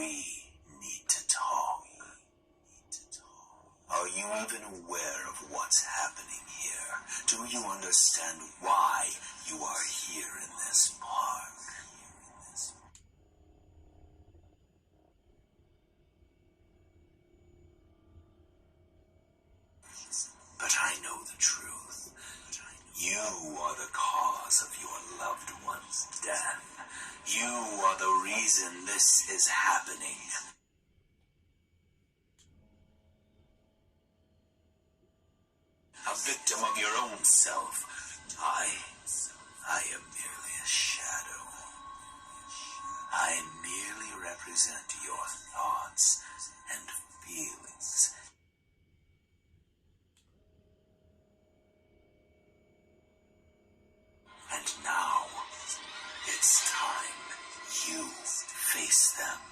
We need to talk. Are you even aware of what's happening here? Do you understand why you are here in this park? But I know the truth. You are the cause of your loved one's death. You are the reason this is happening. A victim of your own self. I am merely a shadow. I merely represent your thoughts and feelings. And now, it's time you face them.